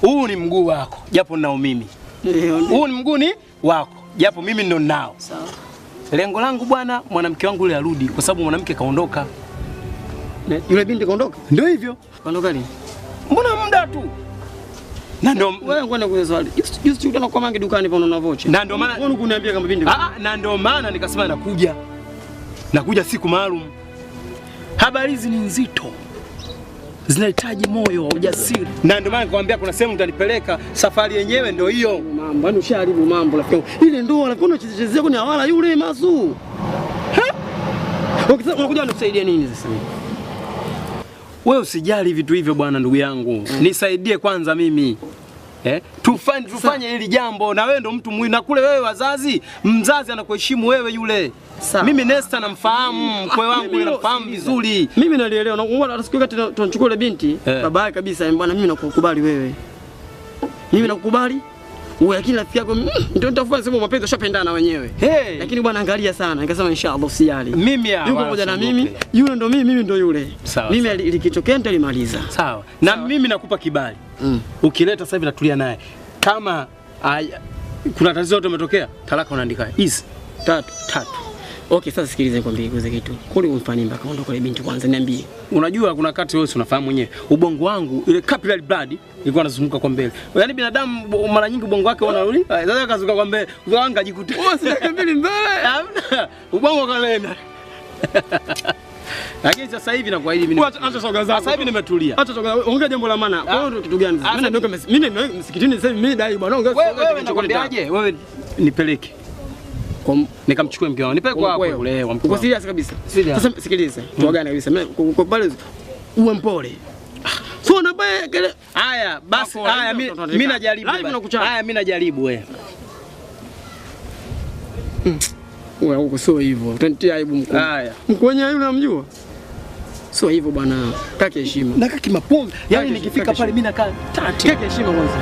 Huu ni mguu wako, japo ninao mimi. Huu ni mguu ni wako, japo mimi ndo ninao. Sawa. Lengo langu bwana, mwanamke wangu yule arudi kwa sababu mwanamke kaondoka. Yule binti kaondoka? Ndio hivyo. Kaondoka lini? Mbona muda tu? Na ndio wewe kwenda kwa swali. Just ukutana kwa mangi dukani pa unaona vocha. Na ndio maana wewe unaniambia kama binti. Na ndio maana nikasema nakuja. Nakuja siku maalum. Habari hizi ni nzito. Zinahitaji moyo wa ujasiri. Na ndio maana nikwambia kuna sehemu utanipeleka, safari yenyewe ndio hiyo. Mambo, yani ushaharibu mambo rafiki. Ile ndoa alikuwa anachezea kwenye hawala yule Masu. Ukisema unakuja unisaidie nini sasa? Wewe usijali vitu hivyo bwana ndugu yangu. Nisaidie kwanza mimi. Tufanye hili jambo na wewe ndo mtu muhimu na kule wewe wazazi, mzazi anakuheshimu wewe yule. Sawa. Mimi Nesta namfahamu, mkwe wangu namfahamu vizuri. Mimi nalielewa na unaona siku wakati tunachukua ile binti, baba yake kabisa bwana mimi nakukubali wewe. Mimi nakukubali. Wewe lakini rafiki yako ndio nitafanya sababu mapenzi ushapendana wenyewe. Lakini bwana angalia sana, nikasema inshallah usijali. Mimi yuko pamoja na mimi, yule ndo mimi ndo yule. Mimi likitokea nitalimaliza. Sawa. Na mimi nakupa kibali. Ukileta sasa hivi natulia naye. Kama kuna tatizo lote umetokea, talaka unaandika. Hizi 3. Okay, sasa sikiliza nikwambie kitu. Kule umfanyie mpaka ondoka ile binti kwanza niambie. Unajua kuna wakati wewe unafahamu mwenyewe. Ubongo wangu ile capillary blood ilikuwa inazunguka kwa mbele. Yaani binadamu mara nyingi ubongo wake unarudi. Sasa kazunguka kwa mbele. Ubongo ajikute. Sasa mbele mbele. Ubongo kalenda. Lakini sasa hivi nakuahidi mimi. Acha soga zako. Sasa hivi nimetulia. Acha soga. Ongea jambo la maana. Kwa hiyo kitu gani? Mimi ndio msikitini sasa hivi mimi dai bwana ongea. Wewe nakwambiaje? Wewe nipeleke. Nikamchukue mke wangu. Nipeleke kwa kule wa mke. Uko serious kabisa? Sasa sikiliza. Tuagane kabisa. Mimi kwa pale uwe mpole. Sio na baya kile. Haya, basi haya mimi najaribu. Haya mimi najaribu wewe. Wewe uko sio hivyo. Utanitia aibu mkuu. Haya. Mkuu wenyewe yule unamjua? Sio hivyo bwana. Kaka heshima. Na kaka mapozi. Yaani nikifika pale mimi nakaa tati. Kaka heshima kwanza.